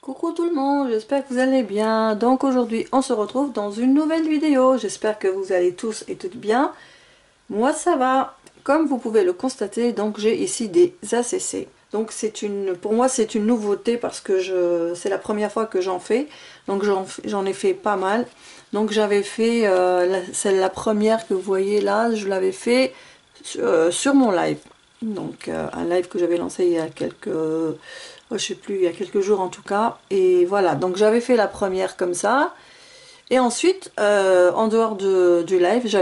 Coucou tout le monde, j'espère que vous allez bien. Donc aujourd'hui on se retrouve dans une nouvelle vidéo. J'espère que vous allez tous et toutes bien. Moi ça va. Comme vous pouvez le constater, donc j'ai ici des ACC. Donc pour moi c'est une nouveauté parce que c'est la première fois que j'en fais. Donc j'en ai fait pas mal. Donc j'avais fait, c'est la première que vous voyez là, je l'avais fait sur mon live. Donc un live que j'avais lancé il y a je sais plus, il y a quelques jours en tout cas. Et voilà, donc j'avais fait la première comme ça. Et ensuite, en dehors du live, j'en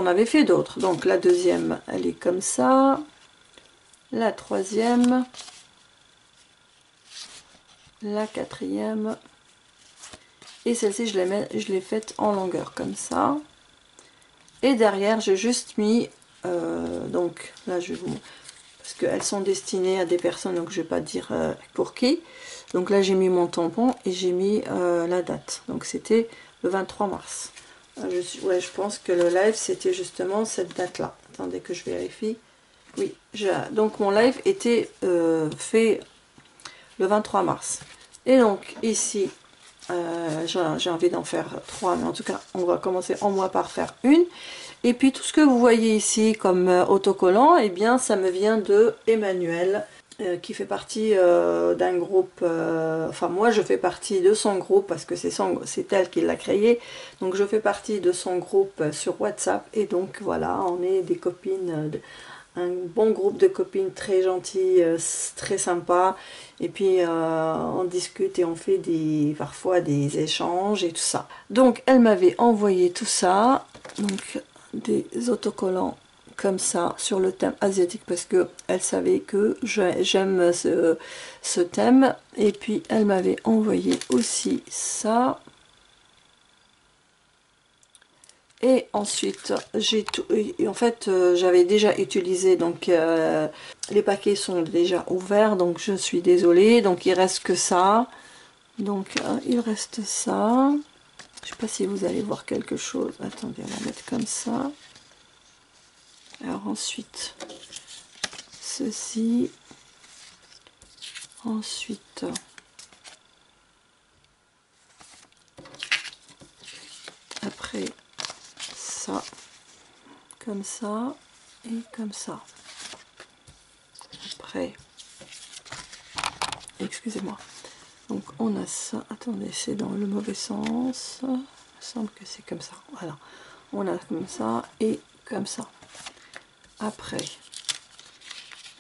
avais fait d'autres. Donc la deuxième, elle est comme ça. La troisième. La quatrième. Et celle-ci, je l'ai faite en longueur comme ça. Et derrière, j'ai juste mis... donc là, je vais vous... Parce qu'elles sont destinées à des personnes, donc je ne vais pas dire pour qui. Donc là, j'ai mis mon tampon et j'ai mis la date. Donc c'était le 23 mars. Je pense que le live, c'était justement cette date-là. Attendez que je vérifie. Oui, donc mon live était fait le 23 mars. Et donc ici, j'ai envie d'en faire 3, mais en tout cas, on va commencer en moi par faire une. Et puis tout ce que vous voyez ici comme autocollant, eh bien ça me vient de Emmanuel, qui fait partie d'un groupe, enfin moi je fais partie de son groupe parce que c'est elle qui l'a créé, donc je fais partie de son groupe sur WhatsApp, et donc voilà, on est des copines, un bon groupe de copines très gentilles, très sympa, et puis on discute et on fait parfois des échanges et tout ça. Donc elle m'avait envoyé tout ça, donc des autocollants comme ça sur le thème asiatique parce que elle savait que j'aime ce thème. Et puis elle m'avait envoyé aussi ça. Et ensuite en fait j'avais déjà utilisé, donc les paquets sont déjà ouverts, donc je suis désolée, donc il reste que ça. Donc il reste ça. Je sais pas si vous allez voir quelque chose. Attendez, on va mettre comme ça. Alors ensuite, ceci. Ensuite, après ça, comme ça et comme ça. Après, excusez-moi. Donc on a ça. Attendez, c'est dans le mauvais sens. Il me semble que c'est comme ça. Voilà. On a comme ça et comme ça. Après,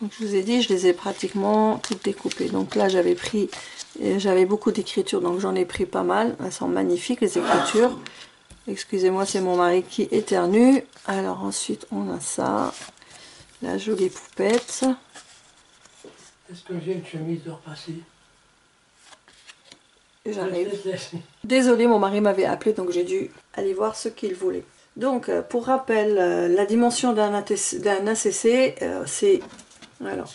donc je vous ai dit, je les ai pratiquement toutes découpées. Donc là j'avais beaucoup d'écritures, donc j'en ai pris pas mal. Elles sont magnifiques les écritures. Excusez-moi, c'est mon mari qui éternue. Alors ensuite on a ça, la jolie poupette. Est-ce que j'ai une chemise de repasser? J'arrive. Désolée, mon mari m'avait appelé, donc j'ai dû aller voir ce qu'il voulait. Donc pour rappel, la dimension d'un ACC, c'est... Alors,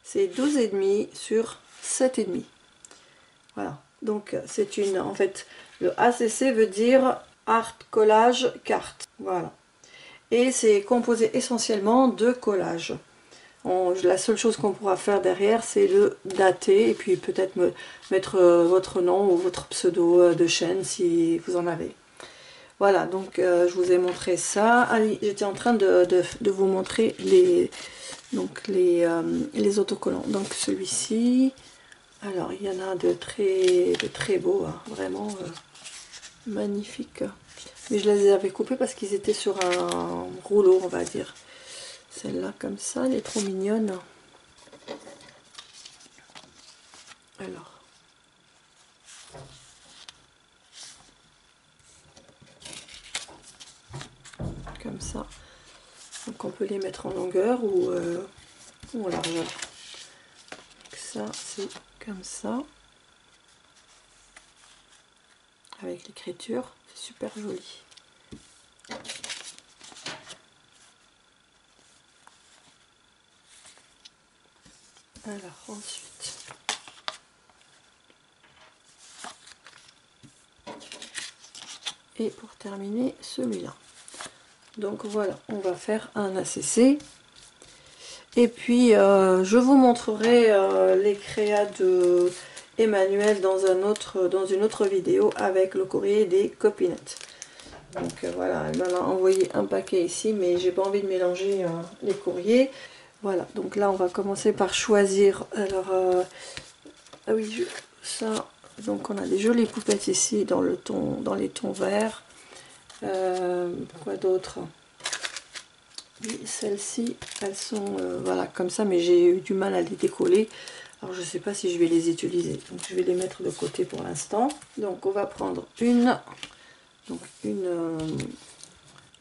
c'est 12,5 sur 7,5. Voilà. Donc c'est une... En fait, le ACC veut dire Art Collage Carte. Voilà. Et c'est composé essentiellement de collages. La seule chose qu'on pourra faire derrière, c'est le dater et puis peut-être mettre votre nom ou votre pseudo de chaîne si vous en avez. Voilà, donc je vous ai montré ça. Allez, j'étais en train de vous montrer les autocollants. Donc celui-ci, alors il y en a de très beaux, hein, vraiment magnifiques. Mais je les avais coupés parce qu'ils étaient sur un rouleau, on va dire. Celle-là comme ça, elle est trop mignonne. Alors. Comme ça. Donc on peut les mettre en longueur ou en largeur. Donc ça, c'est comme ça. Avec l'écriture, c'est super joli. Alors ensuite, et pour terminer celui-là. Donc voilà, on va faire un ACC. Et puis je vous montrerai les créas Emmanuel dans une autre vidéo avec le courrier des copinettes. Donc voilà, elle m'a envoyé un paquet ici, mais j'ai pas envie de mélanger les courriers. Voilà, donc là on va commencer par choisir. Alors, ah oui, ça, donc on a des jolies poupettes ici dans les tons verts. Quoi d'autre? Oui, celles-ci, elles sont voilà comme ça, mais j'ai eu du mal à les décoller. Alors je sais pas si je vais les utiliser, donc je vais les mettre de côté pour l'instant. Donc on va prendre une. Donc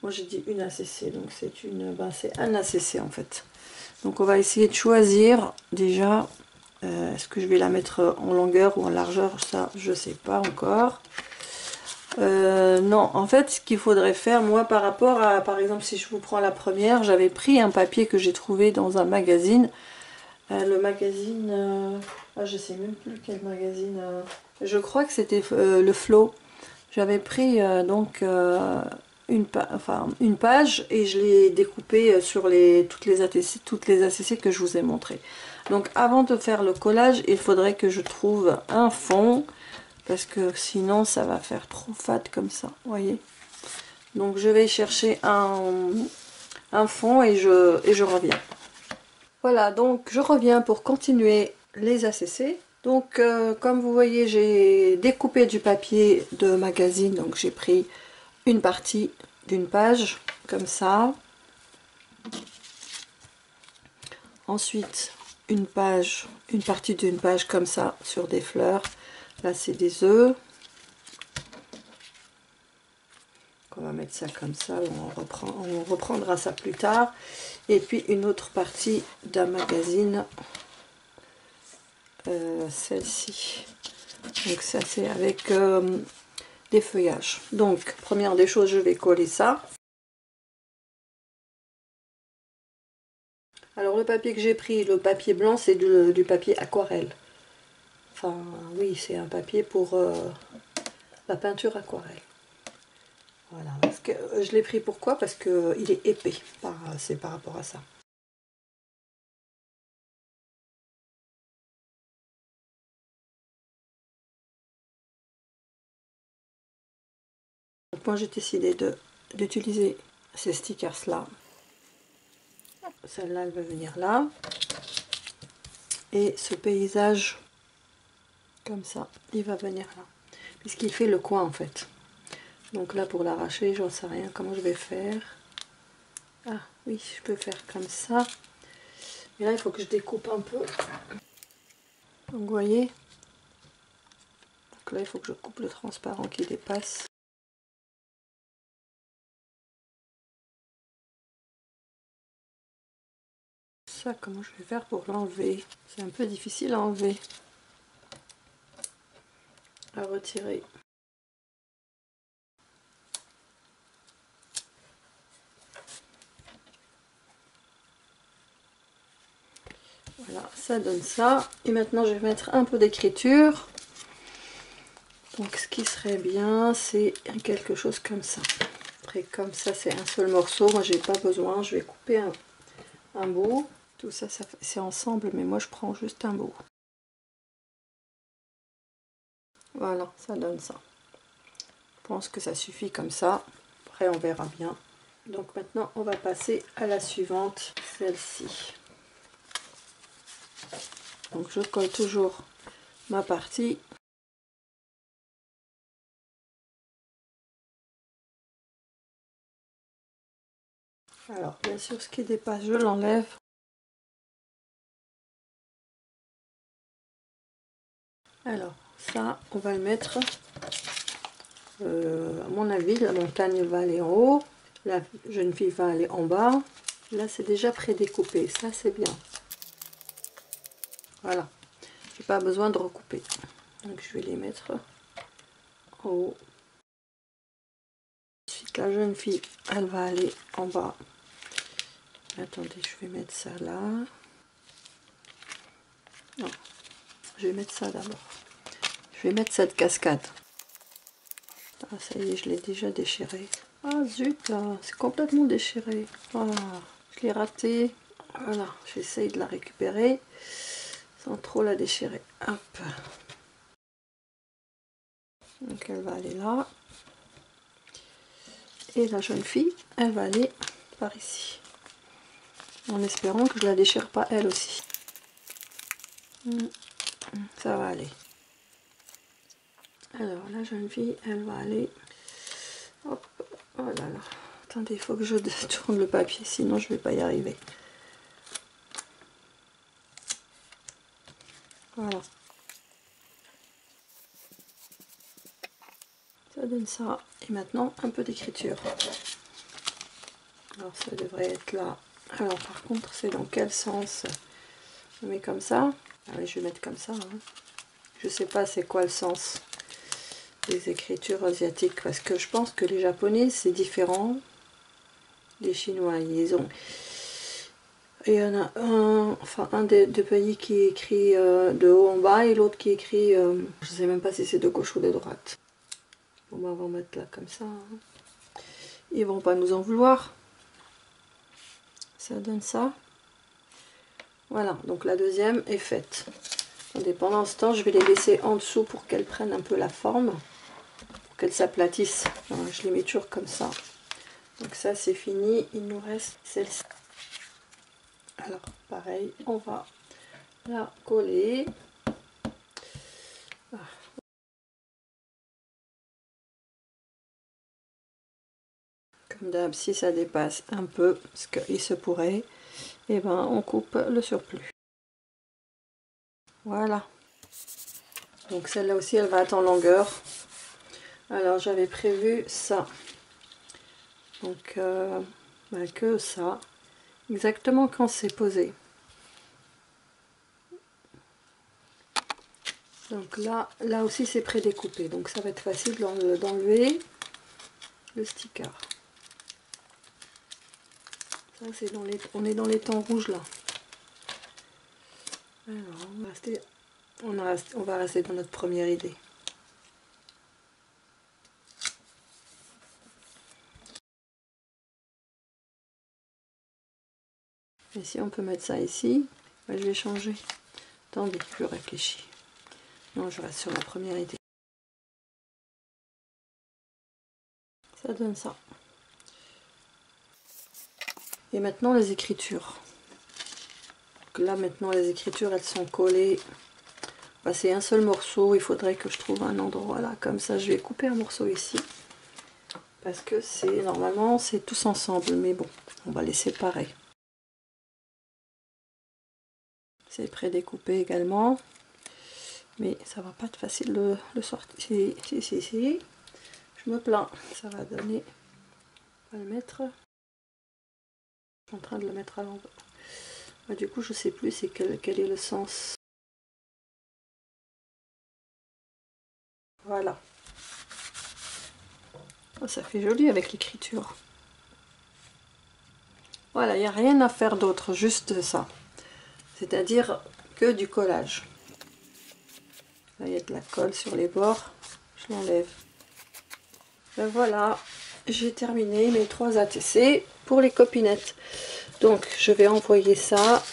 moi j'ai dit une ACC, donc c'est un ACC en fait. Donc on va essayer de choisir déjà, est-ce que je vais la mettre en longueur ou en largeur, ça je sais pas encore. Non, en fait ce qu'il faudrait faire, moi par rapport à, par exemple si je vous prends la première, j'avais pris un papier que j'ai trouvé dans un magazine. Le magazine, je sais même plus quel magazine, je crois que c'était le Flow. J'avais pris donc une page et je l'ai découpée sur toutes les ACC que je vous ai montré. Donc avant de faire le collage, il faudrait que je trouve un fond parce que sinon ça va faire trop fade comme ça, vous voyez. Donc je vais chercher un fond et je reviens. Voilà, donc je reviens pour continuer les ACC. Donc comme vous voyez, j'ai découpé du papier de magazine, donc j'ai pris une partie d'une page comme ça. Ensuite une partie d'une page comme ça sur des fleurs. Là c'est des œufs. On va mettre ça comme ça, on reprendra ça plus tard. Et puis une autre partie d'un magazine, celle-ci. Donc ça c'est avec des feuillages. Donc première des choses, je vais coller ça. Alors le papier que j'ai pris, le papier blanc, c'est du papier aquarelle. Enfin oui, c'est un papier pour la peinture aquarelle. Voilà, parce que je l'ai pris pourquoi? Parce que il est épais, c'est par rapport à ça. Donc moi j'ai décidé d'utiliser ces stickers là. Celle-là elle va venir là. Et ce paysage comme ça, il va venir là. Puisqu'il fait le coin en fait. Donc là pour l'arracher, j'en sais rien comment je vais faire. Ah oui, je peux faire comme ça. Mais là il faut que je découpe un peu. Donc vous voyez. Donc là il faut que je coupe le transparent qui dépasse. Ça, comment je vais faire pour l'enlever? C'est un peu difficile à enlever. À retirer. Voilà, ça donne ça. Et maintenant je vais mettre un peu d'écriture. Donc ce qui serait bien, c'est quelque chose comme ça. Après comme ça c'est un seul morceau, moi j'ai pas besoin, je vais couper un bout. Tout ça, c'est ensemble, mais moi je prends juste un bout. Voilà, ça donne ça. Je pense que ça suffit comme ça. Après on verra bien. Donc maintenant on va passer à la suivante, celle-ci. Donc je colle toujours ma partie. Alors bien sûr ce qui dépasse je l'enlève. Alors ça on va le mettre, à mon avis la montagne va aller en haut, la jeune fille va aller en bas. Là c'est déjà prédécoupé, ça c'est bien. Voilà, j'ai pas besoin de recouper. Donc je vais les mettre en haut. Ensuite la jeune fille elle va aller en bas. Attendez, je vais mettre ça là. Non, je vais mettre ça d'abord. Je vais mettre cette cascade. Ah, ça y est, je l'ai déjà déchiré. Ah zut, c'est complètement déchiré. Voilà, je l'ai raté. Voilà, j'essaye de la récupérer sans trop la déchirer. Hop. Donc elle va aller là. Et la jeune fille, elle va aller par ici. En espérant que je la déchire pas elle aussi. Ça va aller. Alors la jeune fille, elle va aller. Hop, oh là là. Attendez, il faut que je tourne le papier, sinon je vais pas y arriver. Voilà. Ça donne ça. Et maintenant, un peu d'écriture. Alors ça devrait être là. Alors par contre, c'est dans quel sens? Je mets comme ça. Ah oui, je vais mettre comme ça. Hein. Je sais pas c'est quoi le sens des écritures asiatiques. Parce que je pense que les japonais, c'est différent des chinois. Ils ont... Et il y en a un des pays qui écrit de haut en bas et l'autre qui écrit... je sais même pas si c'est de gauche ou de droite. Bon, bah, on va mettre là comme ça. Hein. Ils vont pas nous en vouloir. Ça donne ça. Voilà, donc la deuxième est faite. Et pendant ce temps, je vais les laisser en dessous pour qu'elles prennent un peu la forme. Pour qu'elles s'aplatissent. Je les mets toujours comme ça. Donc ça, c'est fini. Il nous reste celle-ci. Alors, pareil, on va la coller. Ah. Comme d'hab, si ça dépasse un peu, parce qu'il se pourrait, et ben on coupe le surplus. Voilà. Donc celle-là aussi, elle va être en longueur. Alors j'avais prévu ça. Donc que ça. Exactement quand c'est posé. Donc là aussi c'est prédécoupé. Donc ça va être facile d'enlever le sticker. Ça c'est on est dans les temps rouges là. Alors on va rester dans notre première idée. Et si on peut mettre ça ici, ben, je vais changer. Attendez, je réfléchis. Non, je reste sur la première idée. Ça donne ça. Et maintenant les écritures. Donc là maintenant les écritures elles sont collées. Bah, c'est un seul morceau, il faudrait que je trouve un endroit là, comme ça je vais couper un morceau ici. Parce que c'est normalement c'est tous ensemble, mais bon, on va les séparer. C'est prédécoupé également. Mais ça va pas être facile de le sortir. Si. Je me plains. Ça va donner. On va le mettre. Je suis en train de le mettre à l'envers. Bah, du coup, je sais plus c'est quel est le sens. Voilà. Oh, ça fait joli avec l'écriture. Voilà, il n'y a rien à faire d'autre, juste ça. C'est-à-dire que du collage. Là, il y a de la colle sur les bords. Je l'enlève. Ben voilà, j'ai terminé mes 3 ATC pour les copinettes. Donc, je vais envoyer ça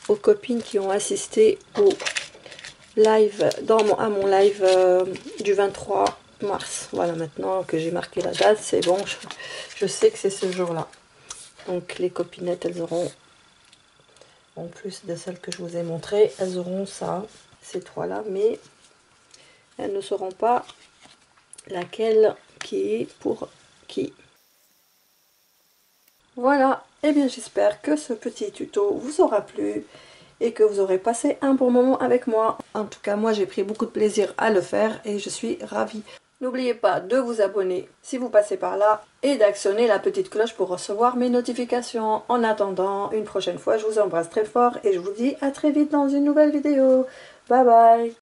aux copines qui ont assisté au live, à mon live du 23 mars. Voilà, maintenant que j'ai marqué la date, c'est bon, je sais que c'est ce jour-là. Donc, les copinettes, elles auront, en plus de celles que je vous ai montrées, elles auront ça, ces 3-là, mais elles ne sauront pas laquelle qui est pour qui. Voilà, et bien j'espère que ce petit tuto vous aura plu et que vous aurez passé un bon moment avec moi. En tout cas, moi j'ai pris beaucoup de plaisir à le faire et je suis ravie. N'oubliez pas de vous abonner si vous passez par là et d'actionner la petite cloche pour recevoir mes notifications. En attendant, une prochaine fois, je vous embrasse très fort et je vous dis à très vite dans une nouvelle vidéo. Bye bye!